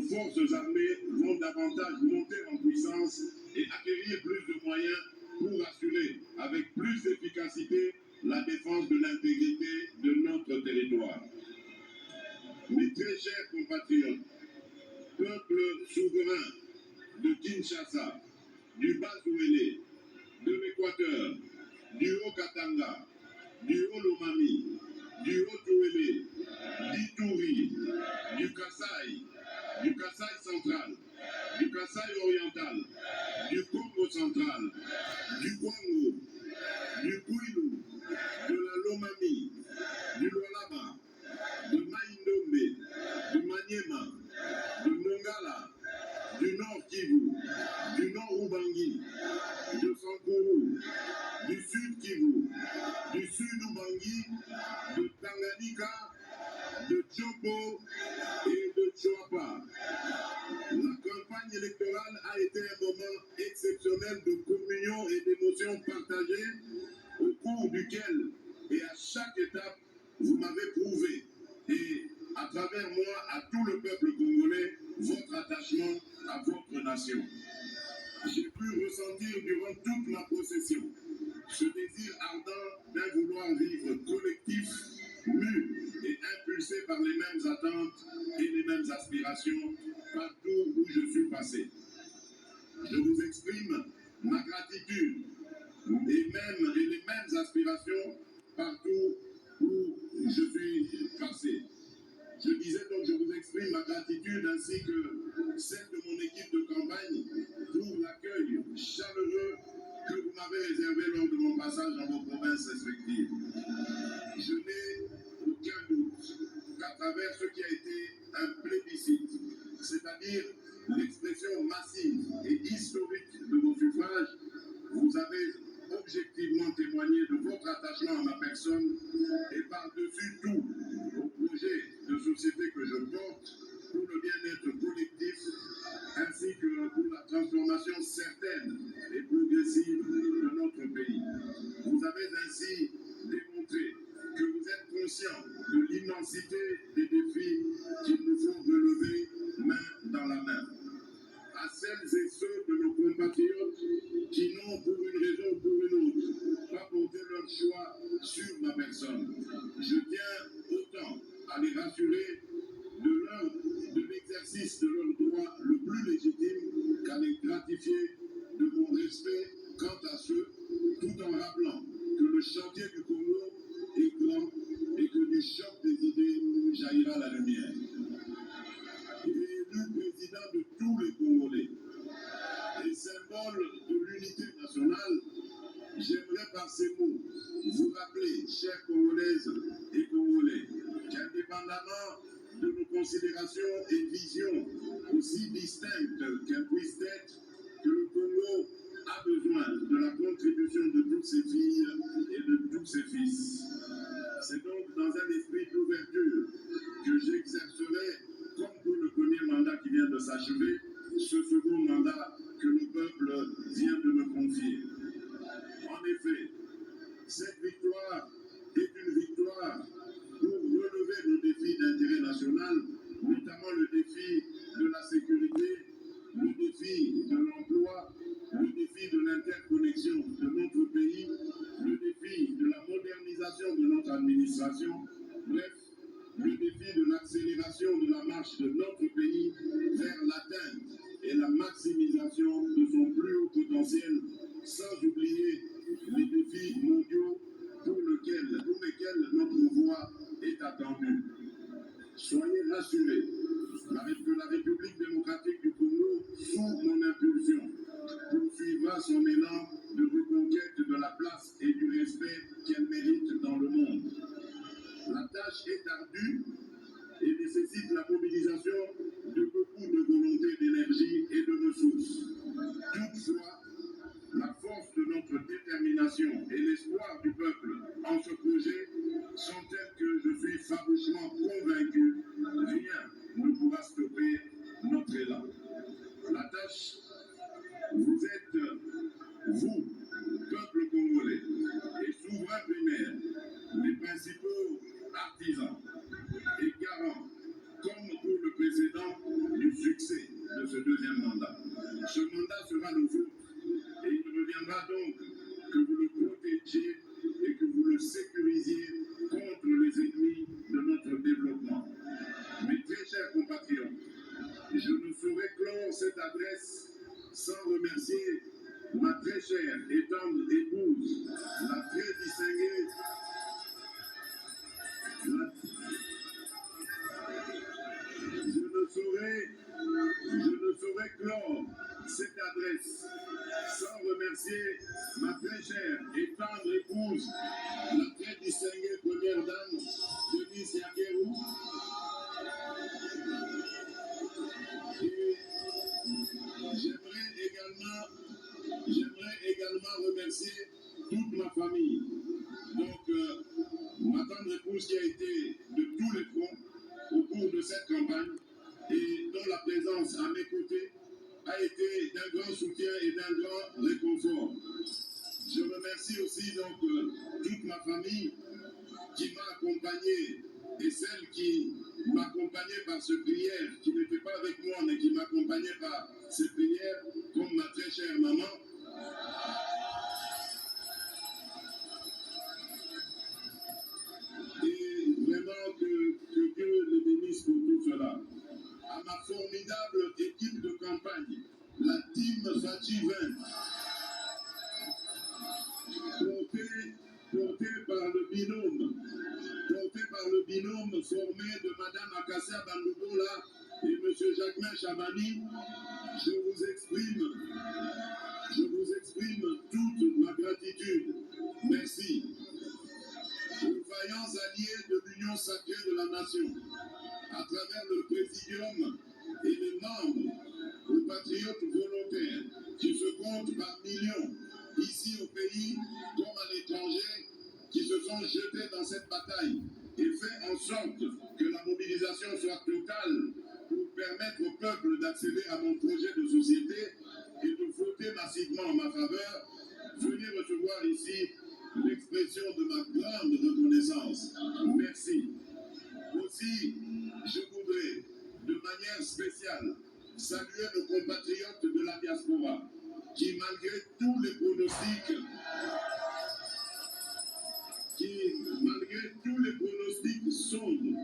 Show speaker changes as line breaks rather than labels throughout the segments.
forces armées vont davantage monter en puissance et acquérir plus de moyens pour assurer avec plus d'efficacité la défense de l'intégrité de notre territoire. Mes très chers compatriotes, peuple souverain de Kinshasa, du Bas-Ouélé, de l'Équateur, du Haut-Katanga, du Haut-Lomami, du Haut-Ouélé, d'Ituri, du Kasaï central, du Kasaï oriental, du Congo central, du Congo, du Kouilou, de la Lomami, du Lualaba, de Maïndombe, de Maniema, de Mongala, du Nord Kivu, du Nord Ubangi, de Sankourou, du Sud Kivu, du Sud Ubangi, de Tanganyika, de Tchopo et de Tchoapa. La campagne électorale a été un moment exceptionnel de communion et d'émotions partagées au cours duquel et à chaque étape, vous m'avez prouvé et à travers moi, à tout le peuple congolais, votre attachement à votre nation. J'ai pu ressentir durant toute ma procession ce désir ardent d'un vouloir vivre collectif, mu et impulsé par les mêmes attentes et les mêmes aspirations partout où je suis passé. Je vous exprime ma gratitude et les mêmes aspirations partout où je suis passé. Je disais donc, je vous exprime ma gratitude ainsi que celle de mon équipe de campagne pour l'accueil chaleureux que vous m'avez réservé lors de mon passage dans vos provinces respectives. Je n'ai aucun doute qu'à travers ce qui a été un plébiscite, c'est-à-dire l'expression massive et historique de vos suffrages, vous avez objectivement témoigné de votre attachement à ma personne et par-dessus tout au projet de société que je porte pour le bien-être collectif ainsi que pour la transformation certaine et progressive de notre pays. Vous avez ainsi démontré que vous êtes conscient de l'immensité des défis qu'il nous faut relever main dans la main. À celles et ceux de nos compatriotes qui n'ont pour une raison ou pour une autre pas porté leur choix sur ma personne, je tiens autant à les rassurer de l'exercice de leur droit le plus légitime qu'à les gratifier de mon respect quant à ceux, tout en rappelant que le chantier du Congo est grand et que du choc des idées jaillira la lumière. Élu président de tous les Congolais et symbole de l'unité nationale, j'aimerais par ces mots vous rappeler, chères Congolaises et Congolais, qu'indépendamment de nos considérations et visions aussi distinctes qu'elles puissent être, que le Congo a besoin de la contribution de toutes ses filles et de tous ses fils. C'est donc dans un esprit d'ouverture que j'exercerai, comme pour le premier mandat qui vient de s'achever, ce second mandat que le peuple vient de me confier. En effet, cette victoire est une victoire pour relever nos défis d'intérêt national, notamment le défi de la sécurité, le défi de l'emploi, le défi de l'interconnexion de notre pays, le défi de la modernisation de notre administration, bref, le défi de l'accélération de la marche de notre pays vers l'atteinte et la maximisation de son plus haut potentiel, sans oublier les défis mondiaux pour lesquels notre voix est attendue. Soyez rassurés que la République démocratique du Congo, sous mon impulsion, poursuivra son élan de reconquête de la place et du respect qu'elle mérite dans le monde. La tâche est ardue et nécessite la mobilisation de beaucoup de volonté, d'énergie et de ressources. Toutefois, la force de notre détermination et l'espoir du peuple en ce projet sont tels que je suis farouchement convaincu, rien ne pourra stopper notre élan. La tâche, vous êtes, vous, peuple congolais et souverain primaire, les principaux artisans et garants, comme pour le précédent, du du succès de ce deuxième mandat. Ce mandat sera le vôtre et il reviendra donc que vous le protégiez et que vous le sécurisiez contre les ennemis de notre développement. Mes très chers compatriotes, je ne saurais clore cette adresse sans remercier ma très chère et tendre épouse, la très distinguée, je ne saurais clore cette adresse sans remercier ma très chère et tendre épouse, la très distinguée première dame, Denise Yakerou, et j'aimerais également remercier toute ma famille. Donc, ma tendre épouse qui a été de tous les fronts au cours de cette campagne et dont la présence à mes côtés a été d'un grand soutien et d'un grand réconfort. Je remercie aussi donc toute ma famille qui m'a accompagné et celle qui m'accompagnait par ce prière, qui n'était pas avec moi mais qui m'accompagnait par ces prières, comme ma très chère maman. Et vraiment que Dieu les bénisse pour tout cela. À ma formidable équipe de campagne, la team Fachi 20, portée par le binôme formé de Madame Akassia Bandouboula et M. Jacquemin Chabani, je vous exprime toute ma gratitude. Merci. Aux vaillants alliés de l'Union sacrée de la nation, à travers le présidium et les membres, aux patriotes volontaires qui se comptent par millions, ici au pays comme à l'étranger, qui se sont jetés dans cette bataille et fait en sorte que la mobilisation soit totale pour permettre au peuple d'accéder à mon projet de société et de voter massivement en ma faveur. Venez recevoir ici l'expression de ma grande reconnaissance. Merci. Aussi, je voudrais, de manière spéciale, saluer nos compatriotes de la diaspora qui, malgré tous les pronostics, sombres,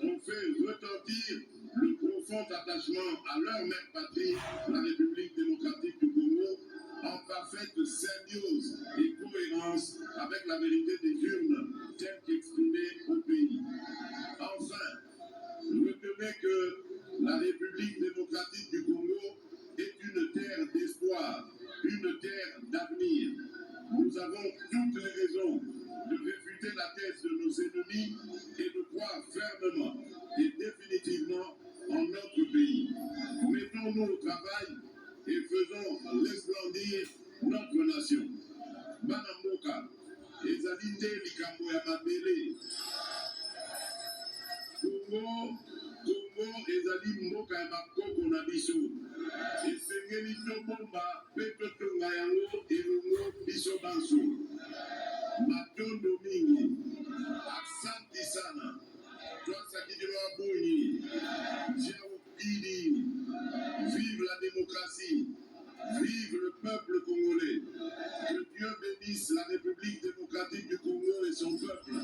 ont fait retentir le profond attachement à leur mère patrie, la République démocratique du Congo, en parfaite symbiose et cohérence avec la vérité des urnes telle qu'exprimée au pays. Enfin, retenez que la République démocratique du Congo est une terre d'espoir, une terre d'avenir. Nous avons toutes les raisons de réfuter la thèse de nos ennemis et de croire fermement et définitivement en notre pays. Mettons-nous au travail et faisons resplendir notre nation. Banamboka, ezalinde likambo ya mabele. Congo ezali mboka ya bakoko na biso. Esengeli tobomba mpe totonga yango elongo biso banso. Matondo mingi. Asante sana. Twasakidelo abonyi. Diaopidi. Vive la démocratie. Vive le peuple congolais. Que Dieu bénisse la République démocratique du Congo et son peuple.